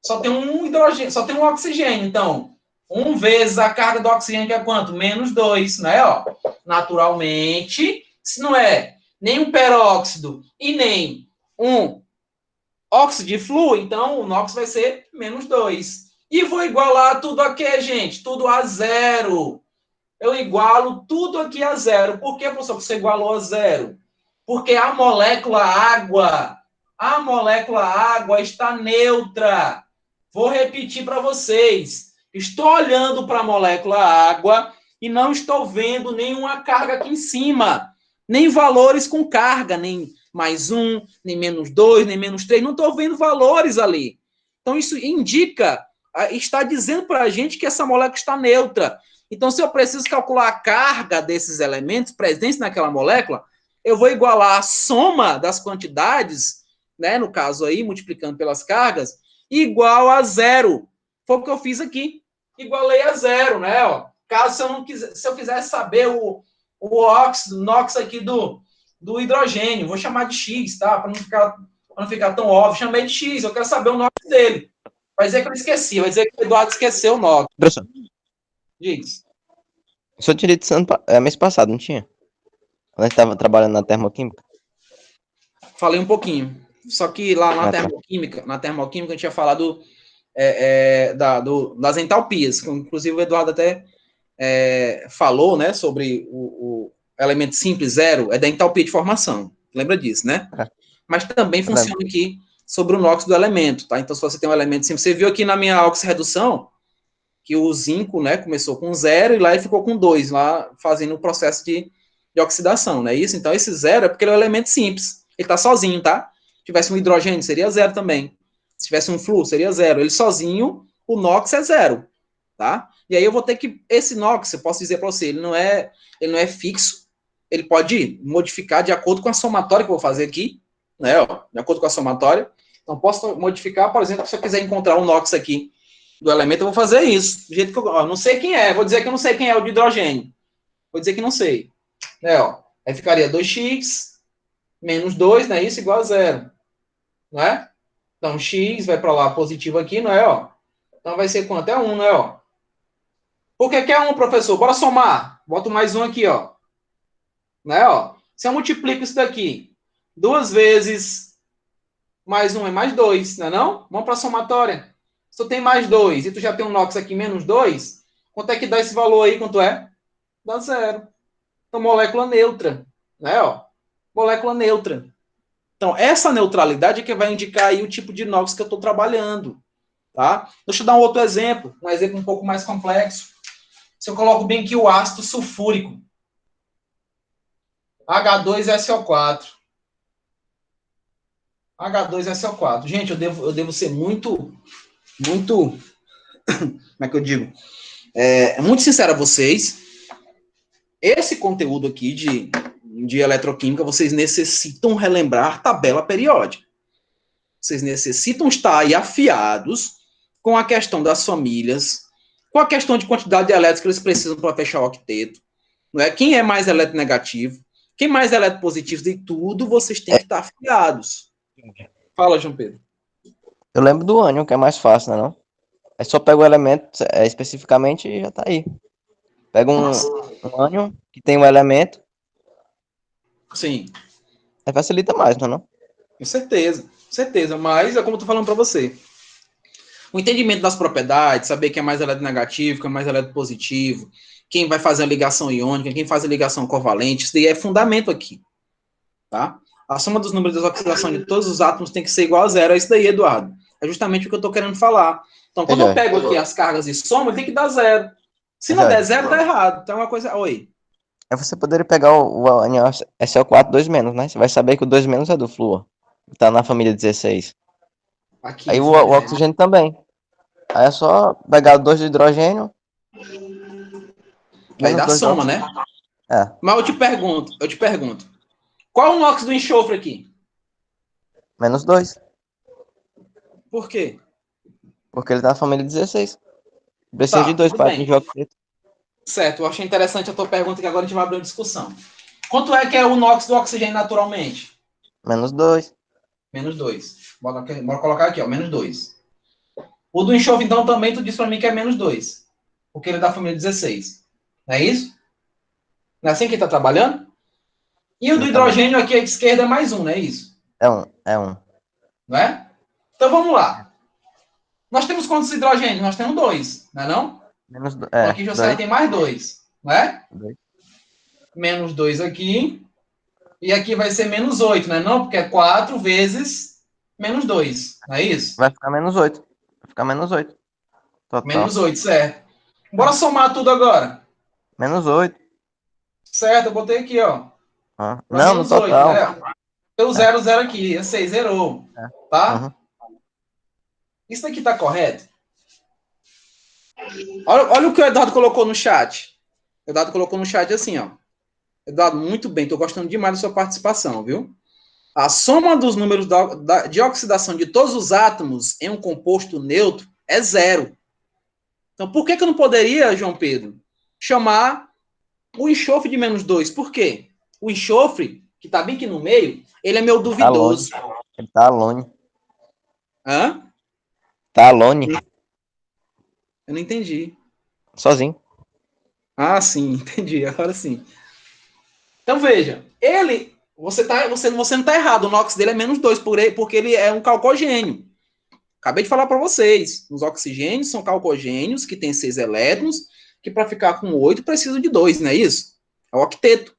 só tem um hidrogênio, só tem um oxigênio. Então, 1 vezes a carga do oxigênio, que é quanto? -2, né? Ó, naturalmente, se não é nem um peróxido e nem um óxido de flúor, então o NOx vai ser -2. E vou igualar tudo aqui, gente? Tudo a zero. Eu igualo tudo aqui a zero. Por que, professor, você igualou a zero? Porque a molécula água está neutra. Vou repetir para vocês. Estou olhando para a molécula água e não estou vendo nenhuma carga aqui em cima. Nem valores com carga, nem +1, nem -2, nem -3. Não estou vendo valores ali. Então, isso indica, está dizendo para a gente que essa molécula está neutra. Então, se eu preciso calcular a carga desses elementos presentes naquela molécula, eu vou igualar a soma das quantidades, né, no caso aí, multiplicando pelas cargas, igual a zero. Foi o que eu fiz aqui. Igualei a zero, né? Ó. Caso se eu quisesse saber o óxido, NOx aqui do hidrogênio, vou chamar de X, tá? Para não ficar tão óbvio, chamei de X, eu quero saber o NOx dele. Vai dizer que eu esqueci, vai dizer que o Eduardo esqueceu o NOx. Professor, Diz. o senhor tinha dito mês passado, não tinha? Quando a gente estava trabalhando na termoquímica? Falei um pouquinho. Só que lá na termoquímica a gente tinha falado das entalpias, que inclusive o Eduardo até falou, né, sobre o elemento simples zero, é da entalpia de formação. Lembra disso, né? É. Mas também funciona aqui sobre o NOx do elemento, tá? Então, se você tem um elemento simples, você viu aqui na minha oxirredução que o zinco, né, começou com 0 e lá ele ficou com 2, lá fazendo o processo de oxidação, não é isso? Então, esse 0 é porque ele é um elemento simples. Ele está sozinho, tá? Se tivesse um hidrogênio, seria 0 também. Se tivesse um flúor, seria 0. Ele sozinho, o NOx é 0, tá? E aí eu vou ter que... Esse NOx, eu posso dizer para você, ele não é fixo. Ele pode modificar de acordo com a somatória que eu vou fazer aqui, né? Ó, de acordo com a somatória. Então, posso modificar, por exemplo, se eu quiser encontrar um NOx aqui do elemento, eu vou fazer isso. Do jeito que eu não sei quem é. Vou dizer que eu não sei quem é o de hidrogênio. Vou dizer que não sei. Né, ó. Aí ficaria 2x menos 2, não é isso? Igual a 0. Não é? Então, x vai para lá positivo aqui, não é? Ó. Então, vai ser quanto? É 1, não é? Ó. Por que é 1, professor? Bora somar. Boto mais 1 aqui, ó. Né, ó. Se eu multiplico isso daqui, 2 vezes mais 1 é mais 2, não é não? Vamos para a somatória. Se tu tem mais 2 e tu já tem um NOx aqui menos 2, quanto é que dá esse valor aí? Quanto é? Dá 0. Então, molécula neutra. Né, ó? Molécula neutra. Então, essa neutralidade é que vai indicar aí o tipo de NOx que eu estou trabalhando. Tá? Deixa eu dar um outro exemplo, um exemplo um pouco mais complexo. Se eu coloco bem aqui o ácido sulfúrico, H2SO4. H2SO4. Gente, eu devo ser muito, como é que eu digo? Muito sincero a vocês. Esse conteúdo aqui de eletroquímica, vocês necessitam relembrar tabela periódica. Vocês necessitam estar aí afiados com a questão das famílias, com a questão de quantidade de elétrons que eles precisam para fechar o octeto. Não é? Quem é mais eletronegativo, quem mais eletropositivo, e tudo, vocês têm que estar afiados. Fala, João Pedro. Eu lembro do ânion, que é mais fácil, né, não? É só pega o elemento especificamente e já tá aí. Pega um ânion que tem um elemento. Sim. Aí facilita mais, não é não? Com certeza, certeza. Mas é como eu tô falando para você. O entendimento das propriedades, saber quem é mais eletronegativo, quem é mais eletropositivo, quem vai fazer a ligação iônica, quem faz a ligação covalente, isso daí é fundamento aqui. Tá? A soma dos números das oxidações de todos os átomos tem que ser igual a zero. É isso daí, Eduardo. É justamente o que eu estou querendo falar. Então, quando eu pego aqui as cargas e somo, tem que dar zero. Se não der zero, tá errado. Então, é uma coisa... Oi. Aí você poderia pegar o ânion SO4 2 menos, né? Você vai saber que o 2 menos é do flúor. Tá na família 16. Aqui, Aí o oxigênio também. Aí é só pegar 2 de hidrogênio. Vai dar soma, né? É. Mas eu te pergunto. Qual o NOx do enxofre aqui? -2. Por quê? Porque ele tá na família 16. Precisa Tá, de 2 tudo para bem. atingir o octeto. Certo, eu achei interessante a tua pergunta, que agora a gente vai abrir uma discussão. Quanto é que é o NOx do oxigênio naturalmente? -2. Menos 2. Bora colocar aqui, ó, menos 2. O do enxofre, então, também tu disse para mim que é menos 2. Porque ele é da família 16. Não é isso? Não é assim que ele está trabalhando? E o do hidrogênio aqui à esquerda é mais 1, não é isso? É 1, é 1. Não é? Então, vamos lá. Nós temos quantos hidrogênios? Nós temos 2, não é não? Menos, Então, aqui você já tem mais 2, não é? 2. Menos 2 aqui. E aqui vai ser menos 8, não é não? Porque é 4 vezes menos 2, não é isso? Vai ficar menos 8. Vai ficar menos 8. Total. Menos 8, certo. Bora somar tudo agora. Menos 8. Certo, eu botei aqui, ó. Não, no Menos 8, total. né? Tem o 0, 0 aqui. Eu sei, zerou. Tá? Isso daqui tá correto? Olha o que o Eduardo colocou no chat. O Eduardo colocou no chat assim, ó. Eduardo, muito bem. Tô gostando demais da sua participação, viu? A soma dos números de oxidação de todos os átomos em um composto neutro é 0. Então, por que eu não poderia, João Pedro, chamar o enxofre de menos 2? Por quê? O enxofre, que está bem aqui no meio, ele é meu duvidoso. Ele tá alone. Hã? Tá alone. Eu não entendi. Sozinho. Ah, sim, entendi. Agora sim. Então, veja. Ele... Você não está errado. O NOx dele é menos 2, porque ele é um calcogênio. Acabei de falar para vocês. Os oxigênios são calcogênios, que têm 6 elétrons, que para ficar com 8 precisam de 2, não é isso? É o octeto.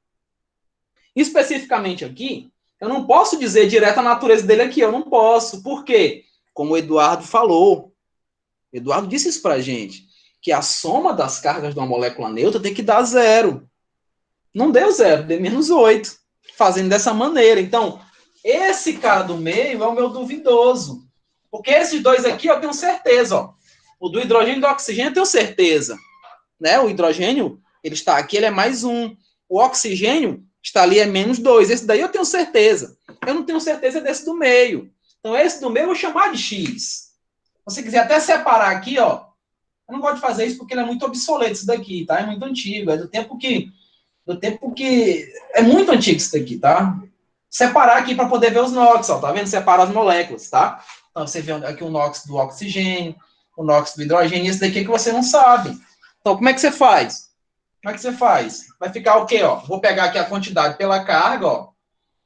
Especificamente aqui, eu não posso dizer direto a natureza dele aqui, eu não posso. Por quê? Como o Eduardo falou. O Eduardo disse isso pra gente, que a soma das cargas de uma molécula neutra tem que dar 0. Não deu 0, deu menos 8. Fazendo dessa maneira. Então, esse cara do meio é o meu duvidoso. Porque esses dois aqui eu tenho certeza, ó. O do hidrogênio e do oxigênio eu tenho certeza. Né? O hidrogênio, ele está aqui, ele é mais 1. O oxigênio está ali, é menos 2. Esse daí eu tenho certeza. Eu não tenho certeza desse do meio. Então, esse do meio eu vou chamar de X. Se você quiser até separar aqui, ó. Eu não gosto de fazer isso porque ele é muito obsoleto, isso daqui, tá? É muito antigo. É do tempo que é muito antigo isso daqui, tá? Separar aqui para poder ver os NOx, ó, tá vendo? Separar as moléculas, tá? Então, você vê aqui o NOx do oxigênio, o NOx do hidrogênio, esse daqui é que você não sabe. Então, como é que você faz? Como é que você faz? Vai ficar o quê, ó? Vou pegar aqui a quantidade pela carga, ó.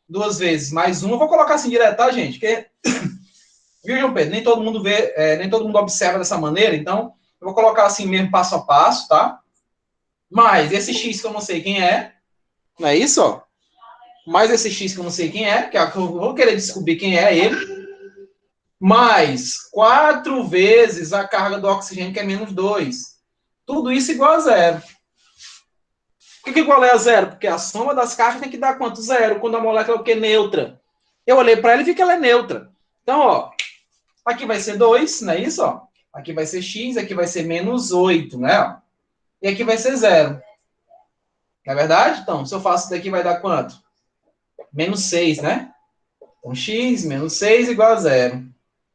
2 vezes mais 1. Eu vou colocar assim direto, tá, gente? Porque, viu, João Pedro? Nem todo mundo vê, nem todo mundo observa dessa maneira, então, eu vou colocar assim mesmo, passo a passo, tá? Mais esse X que eu não sei quem é, não é isso, ó? Mais esse X que eu não sei quem é, que eu vou querer descobrir quem é ele, mais 4 vezes a carga do oxigênio, que é menos 2. Tudo isso igual a 0. Por que igual é a 0? Porque a soma das cargas tem que dar quanto? 0, quando a molécula é o quê? Neutra. Eu olhei para ela e vi que ela é neutra. Então, ó, aqui vai ser 2, não é isso? Ó? Aqui vai ser X, aqui vai ser menos 8, né? E aqui vai ser 0. Não é verdade? Então, se eu faço isso daqui, vai dar quanto? Menos 6, né? Então, X menos 6 igual a 0.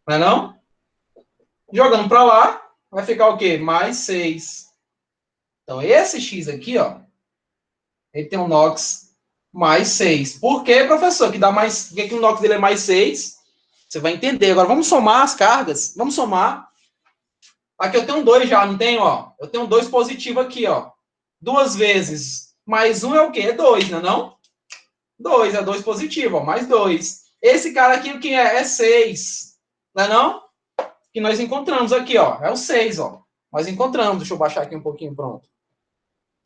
Não é não? Jogando para lá, vai ficar o quê? Mais 6. Então, esse X aqui, ó, ele tem um NOx mais 6. Por quê, professor? Que dá mais. Por que o NOx dele é mais 6? Você vai entender. Agora, vamos somar as cargas. Vamos somar. Aqui eu tenho 2 já, não tenho, ó? Eu tenho 2 positivo aqui, ó. 2 vezes mais 1 é o quê? É 2, não é não? 2, é 2 positivo, ó, mais 2. Esse cara aqui, o que é? É 6. Não é não? Que nós encontramos aqui, ó. É o 6, ó. Nós encontramos. Deixa eu baixar aqui um pouquinho, pronto.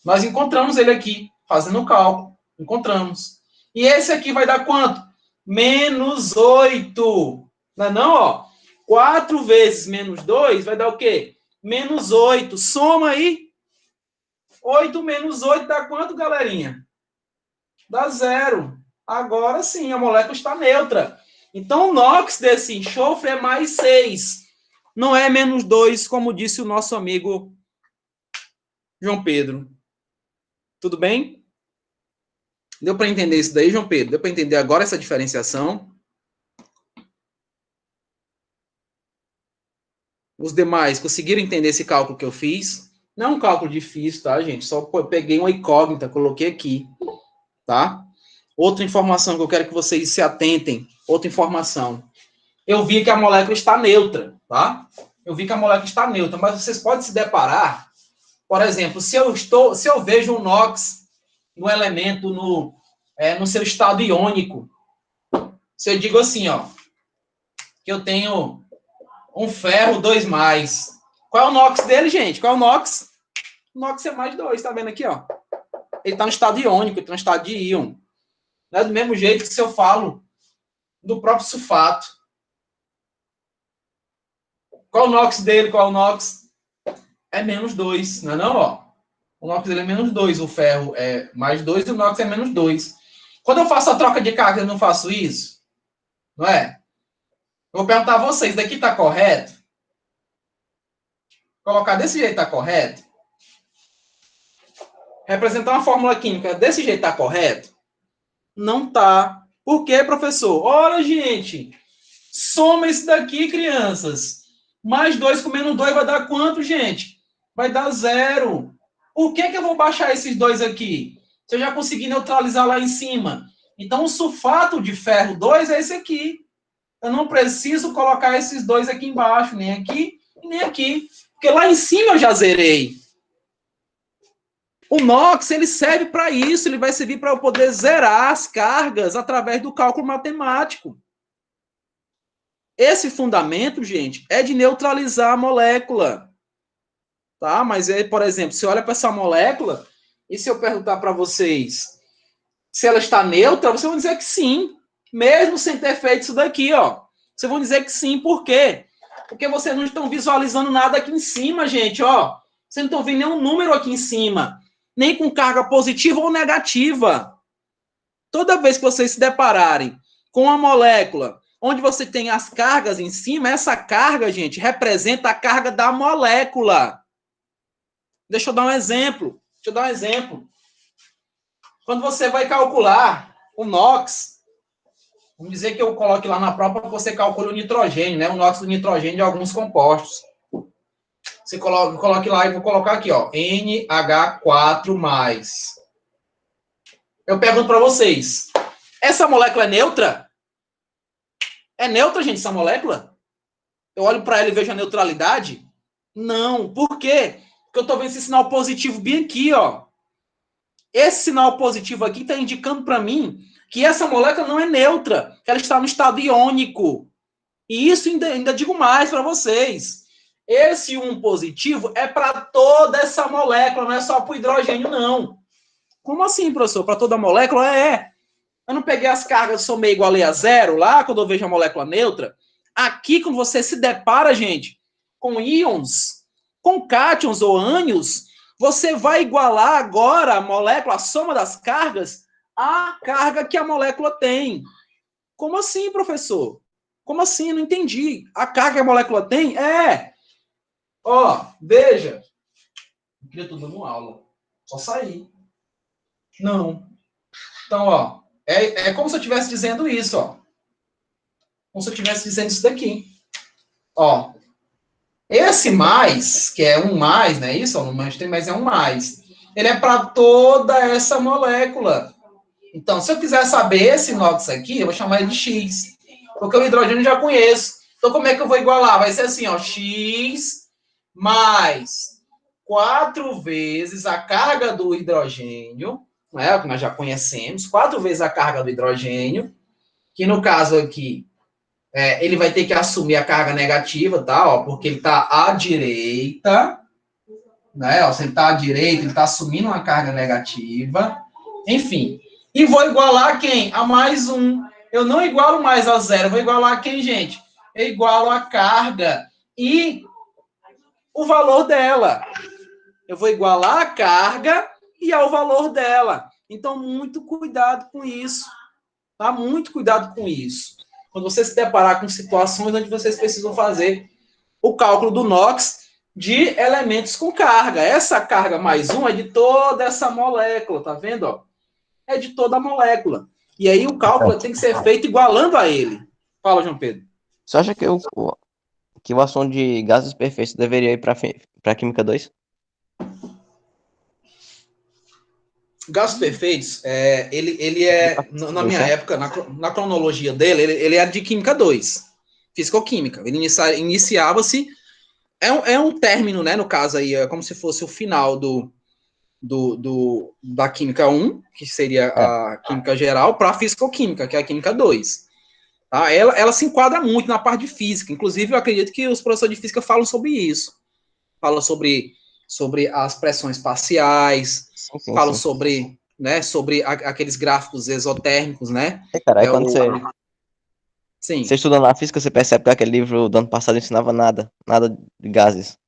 Nós encontramos ele aqui, fazendo o cálculo. Encontramos. E esse aqui vai dar quanto? Menos 8. Não é não, ó? 4 vezes menos 2 vai dar o quê? Menos 8. Soma aí. 8 menos 8 dá quanto, galerinha? Dá 0. Agora sim, a molécula está neutra. Então, o NOx desse enxofre é mais 6. Não é menos 2, como disse o nosso amigo João Pedro. Tudo bem? Deu para entender isso daí, João Pedro? Deu para entender agora essa diferenciação? Os demais conseguiram entender esse cálculo que eu fiz? Não é um cálculo difícil, tá, gente? Só peguei uma incógnita, coloquei aqui, tá? Outra informação que eu quero que vocês se atentem outra informação. Eu vi que a molécula está neutra, tá? Eu vi que a molécula está neutra, mas vocês podem se deparar, por exemplo, se eu vejo um NOx no elemento no seu estado iônico, se eu digo assim, ó, que eu tenho um ferro 2+. Qual é o NOx dele, gente? Qual é o NOx? O NOx é +2, tá vendo aqui, ó? Ele está no estado iônico, ele está no estado de íon. Não é do mesmo jeito que se eu falo do próprio sulfato. Qual o NOx dele? Qual é o NOx? É -2, não é não, ó? O NOx dele é -2, o ferro é +2 e o NOx é -2. Quando eu faço a troca de carga, eu não faço isso? Não é? Eu vou perguntar a vocês, daqui está correto? Colocar desse jeito está correto? Representar uma fórmula química desse jeito está correto? Não tá. Por quê, professor? Olha, gente, soma isso daqui, crianças. +2 com -2 vai dar quanto, gente? Vai dar 0. Por que eu vou baixar esses dois aqui? Se eu já consegui neutralizar lá em cima. Então, o sulfato de ferro 2 é esse aqui. Eu não preciso colocar esses dois aqui embaixo, nem aqui e nem aqui. Porque lá em cima eu já zerei. O NOx, ele serve para isso, ele vai servir para eu poder zerar as cargas através do cálculo matemático. Esse fundamento, gente, é de neutralizar a molécula. Tá? Mas, por exemplo, se olha para essa molécula, e se eu perguntar para vocês se ela está neutra, vocês vão dizer que sim, mesmo sem ter feito isso daqui, ó. Vocês vão dizer que sim, por quê? Porque vocês não estão visualizando nada aqui em cima, gente, ó. Vocês não estão vendo nenhum número aqui em cima, nem com carga positiva ou negativa. Toda vez que vocês se depararem com uma molécula onde você tem as cargas em cima, essa carga, gente, representa a carga da molécula. Deixa eu dar um exemplo. Quando você vai calcular o NOx, vamos dizer que eu coloque lá na prova que você calcule o nitrogênio, né? O NOx do nitrogênio de alguns compostos. Você coloque lá e vou colocar aqui, ó, NH4+. Eu pergunto para vocês, essa molécula é neutra? É neutra, gente, essa molécula? Eu olho para ela e vejo a neutralidade? Não. Por quê? Porque eu estou vendo esse sinal positivo bem aqui, ó. Esse sinal positivo aqui está indicando para mim que essa molécula não é neutra, que ela está no estado iônico. E isso ainda digo mais para vocês. Esse 1 positivo é para toda essa molécula, não é só para o hidrogênio, não. Como assim, professor? Para toda a molécula? É. Eu não peguei as cargas, somei igualei a 0 lá, quando eu vejo a molécula neutra. Aqui, quando você se depara, gente, com íons, com cátions ou ânions, você vai igualar agora a molécula, a soma das cargas, à carga que a molécula tem. Como assim, professor? Como assim? Não entendi. A carga que a molécula tem? É. Ó, veja. Eu queria tudo dando aula. Só sair. Não. Então, ó. É como se eu estivesse dizendo isso, ó. Como se eu estivesse dizendo isso daqui. Ó. Esse mais, que é um mais, né? Isso, ó, não tem mais, é um mais. Ele é para toda essa molécula. Então, se eu quiser saber esse NOx aqui, eu vou chamar ele de X. Porque o hidrogênio eu já conheço. Então, como é que eu vou igualar? Vai ser assim, ó. X mais 4 vezes a carga do hidrogênio, não é o que nós já conhecemos, 4 vezes a carga do hidrogênio, que no caso aqui, ele vai ter que assumir a carga negativa, tá? Ó, porque ele está à direita, né? Ó, se ele está à direita, ele está assumindo uma carga negativa. Enfim. E vou igualar quem? A mais 1. Eu não igualo mais a 0, vou igualar quem, gente? Eu igualo a carga e o valor dela. Eu vou igualar a carga e ao valor dela. Então, muito cuidado com isso. Tá? Muito cuidado com isso. Quando você se deparar com situações onde vocês precisam fazer o cálculo do NOx de elementos com carga. Essa carga mais 1 é de toda essa molécula, tá vendo? Ó? É de toda a molécula. E aí o cálculo tem que ser feito igualando a ele. Fala, João Pedro. Você acha que o assunto de gases perfeitos deveria ir para Química 2? Gases perfeitos, ele é, na minha época, na cronologia dele, ele era de Química 2, Fisicoquímica. Ele iniciava-se, é um término, né, no caso aí, é como se fosse o final da Química 1, que seria É, a Química Geral, para a Fisicoquímica, que é a Química 2. Tá? Ela se enquadra muito na parte de Física, inclusive eu acredito que os professores de Física falam sobre isso. Falam sobre as pressões parciais, sim, sim, falam sim. sobre, né, sobre aqueles gráficos exotérmicos, né? É, cara, aí É quando o, você sim. estuda na física, você percebe que aquele livro do ano passado não ensinava nada, nada de gases.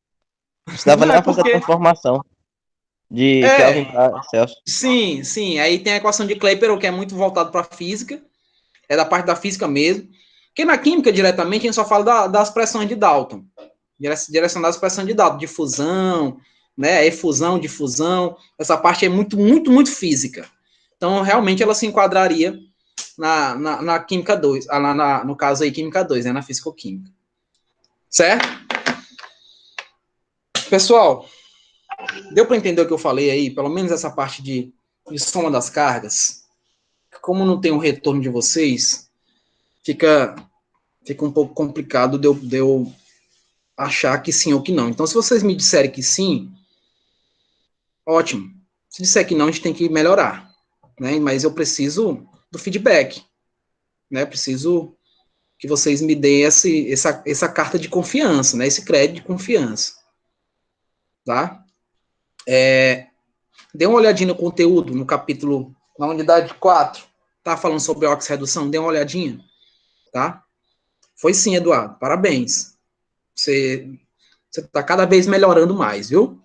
Não ensinava Não, nem é a fazer a porque. transformação de Kelvin É, para Celsius. sim. Aí tem a equação de Klepper, que é muito voltado para a física, é da parte da física mesmo. Porque na química, diretamente, a gente só fala das pressões de Dalton. Direcionar as pressões de Dalton, de fusão, né? Efusão, difusão. Essa parte é muito física. Então, realmente, ela se enquadraria na Química 2, no caso aí, Química 2, né? Na Fisicoquímica. Certo? Pessoal, deu para entender o que eu falei aí? Pelo menos essa parte de soma das cargas. Como não tem um retorno de vocês, fica um pouco complicado de eu achar que sim ou que não. Então, se vocês me disserem que sim, ótimo. Se disser que não, a gente tem que melhorar, né? Mas eu preciso do feedback, né? Preciso que vocês me deem essa carta de confiança, né? Esse crédito de confiança, tá? Dê uma olhadinha no conteúdo, no capítulo, na unidade 4, tá falando sobre oxirredução, dê uma olhadinha, tá? Foi sim, Eduardo, parabéns. Você está cada vez melhorando mais, viu?